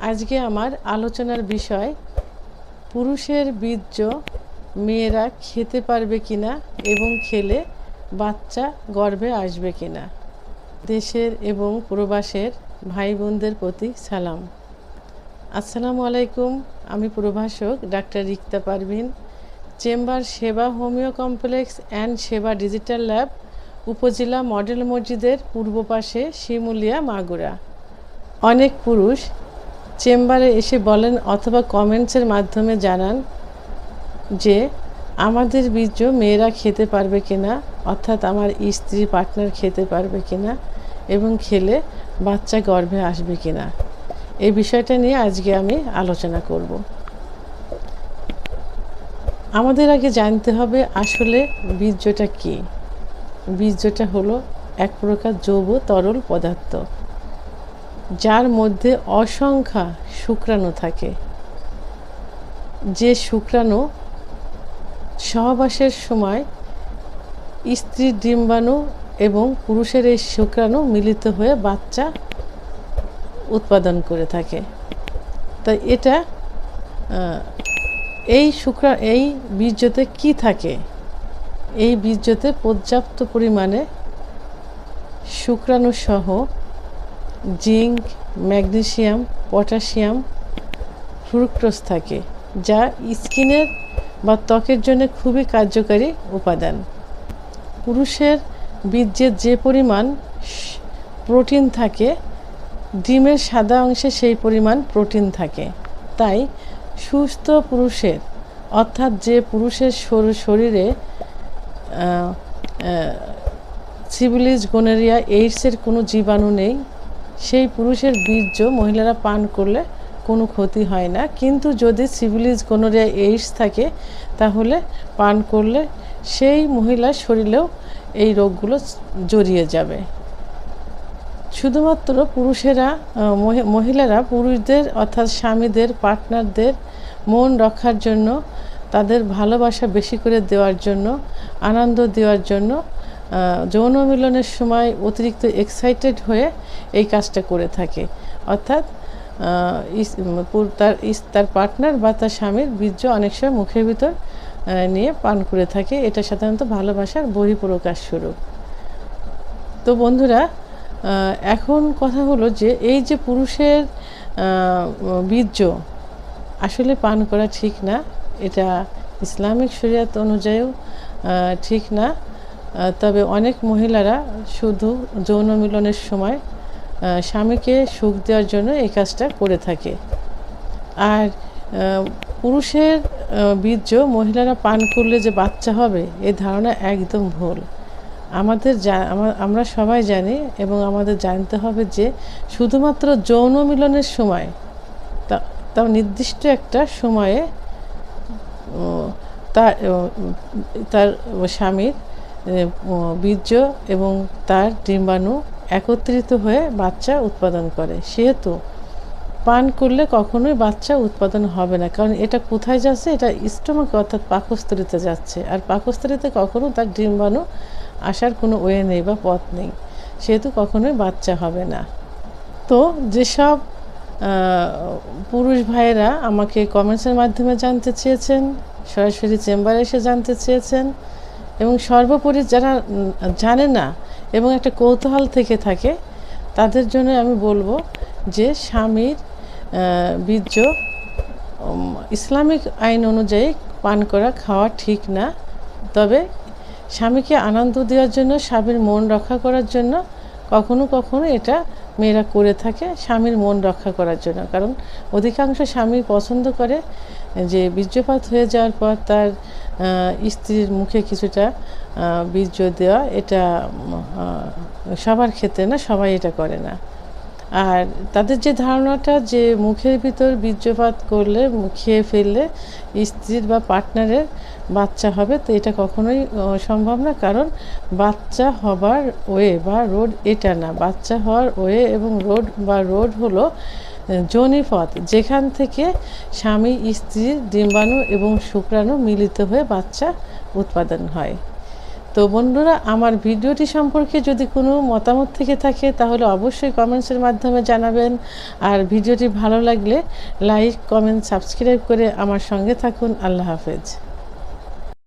আজকে আমার আলোচনার বিষয় পুরুষের বীর্য মেয়েরা খেতে পারবে কিনা এবং খেলে বাচ্চা গর্ভে আসবে কিনা। দেশের এবং প্রবাসের ভাই বোনদের প্রতি সালাম। আসসালামু আলাইকুম। আমি প্রভাষক ডাক্তার রিক্তা পারভিন, চেম্বার সেবা হোমিও কমপ্লেক্স অ্যান্ড সেবা ডিজিটাল ল্যাব, উপজেলা মডেল মসজিদের পূর্ব পাশে, শিমুলিয়া, মাগুরা। অনেক পুরুষ চেম্বারে এসে বলেন অথবা কমেন্টসের মাধ্যমে জানান যে আমাদের বীর্য মেয়েরা খেতে পারবে কিনা, অর্থাৎ আমার স্ত্রী পার্টনার খেতে পারবে কিনা এবং খেলে বাচ্চা গর্ভে আসবে কিনা। এই বিষয়টা নিয়ে আজকে আমি আলোচনা করব। আমাদের আগে জানতে হবে আসলে বীর্যটা কী। বীর্যটা হলো এক প্রকার জৈব তরল পদার্থ, যার মধ্যে অসংখ্য শুক্রাণু থাকে। যে শুক্রাণু সহবাসের সময় স্ত্রীর ডিম্বাণু এবং পুরুষের এই শুক্রাণু মিলিত হয়ে বাচ্চা উৎপাদন করে থাকে। তাই এটা এই বীর্যতে কি থাকে? এই বীর্যতে পর্যাপ্ত পরিমাণে শুক্রাণু সহ জিঙ্ক, ম্যাগনেসিয়াম, পটাশিয়াম, ফ্রুক্টোজ থাকে, যা স্কিনের বা ত্বকের জন্য খুবই কার্যকারী উপাদান। পুরুষের বীর্যের যে পরিমাণ প্রোটিন থাকে, ডিমের সাদা অংশে সেই পরিমাণ প্রোটিন থাকে। তাই সুস্থ পুরুষের, অর্থাৎ যে পুরুষের শরীরে সিফিলিস, গনোরিয়া, এইডসের কোনো জীবাণু নেই, সেই পুরুষের বীর্য মহিলারা পান করলে কোনো ক্ষতি হয় না। কিন্তু যদি সিফিলিস, গনোরিয়া, এইডস থাকে তাহলে পান করলে সেই মহিলার শরীরেও এই রোগগুলো জড়িয়ে যাবে। শুধুমাত্র মহিলারা পুরুষদের, অর্থাৎ স্বামীদের, পার্টনারদের মন রক্ষার জন্য, তাদের ভালোবাসা বেশি করে দেওয়ার জন্য, আনন্দ দেওয়ার জন্য যৌন মিলনের সময় অতিরিক্ত এক্সাইটেড হয়ে এই কাজটা করে থাকে। অর্থাৎ তার পার্টনার বা তার স্বামীর বীর্য অনেক সময় মুখের ভিতর নিয়ে পান করে থাকে। এটা সাধারণত ভালোবাসার বহিঃপ্রকাশ স্বরূপ। তো বন্ধুরা, এখন কথা হলো যে এই যে পুরুষের বীর্য আসলে পান করা ঠিক না, এটা ইসলামিক শরিয়ত অনুযায়ীও ঠিক না। তবে অনেক মহিলারা শুধু যৌন মিলনের সময় স্বামীকে সুখ দেওয়ার জন্য এই কাজটা করে থাকে। আর পুরুষের বীর্য মহিলারা পান করলে যে বাচ্চা হবে, এই ধারণা একদম ভুল। আমরা সবাই জানি এবং আমাদের জানতে হবে যে শুধুমাত্র যৌন মিলনের সময়, তাও নির্দিষ্ট একটা সময়ে তার স্বামীর বীর্য এবং তার ডিম্বাণু একত্রিত হয়ে বাচ্চা উৎপাদন করে। সেহেতু পান করলে কখনোই বাচ্চা উৎপাদন হবে না, কারণ এটা কোথায় যাচ্ছে? এটা স্টোমাকে, অর্থাৎ পাকস্থলীতে যাচ্ছে। আর পাকস্থলীতে কখনো তার ডিম্বাণু আসার কোনো ওয়ে নেই বা পথ নেই, সেহেতু কখনোই বাচ্চা হবে না। তো যেসব পুরুষ ভাইয়েরা আমাকে কমেন্টসের মাধ্যমে জানতে চেয়েছেন, সরাসরি চেম্বারে এসে জানতে চেয়েছেন, এবং সর্বোপরি যারা জানে না এবং একটা কৌতূহল থেকে থাকে, তাদের জন্য আমি বলবো যে স্বামীর বীর্য ইসলামিক আইন অনুযায়ী পান করা, খাওয়া ঠিক না। তবে স্বামীকে আনন্দ দেওয়ার জন্য, স্বামীর মন রক্ষা করার জন্য কখনো কখনো এটা মেয়েরা করে থাকে, স্বামীর মন রক্ষা করার জন্য। কারণ অধিকাংশ স্বামী পছন্দ করে যে বীর্যপাত হয়ে যাওয়ার পর তার স্ত্রীর মুখে কিছুটা বীর্য দেওয়া। এটা সবার ক্ষেত্রে না, সবাই এটা করে না। আর তাদের যে ধারণাটা যে মুখের ভিতর বীর্যপাত করলে, খেয়ে ফেললে স্ত্রীর বা পার্টনারের বাচ্চা হবে, তো এটা কখনোই সম্ভব না। কারণ বাচ্চা হবার ওয়ে বা রোড এটা না। বাচ্চা হওয়ার ওয়ে এবং রোড হলো যোনিপথ, যেখান থেকে স্বামী স্ত্রীর ডিম্বাণু এবং শুক্রাণু মিলিত হয়ে বাচ্চা উৎপাদন হয়। তো বন্ধুরা, আমার ভিডিওটি সম্পর্কে যদি কোনো মতামত থেকে থাকে তাহলে অবশ্যই কমেন্টসের মাধ্যমে জানাবেন। আর ভিডিওটি ভালো লাগলে লাইক, কমেন্ট, সাবস্ক্রাইব করে আমার সঙ্গে থাকুন। আল্লাহ হাফেজ।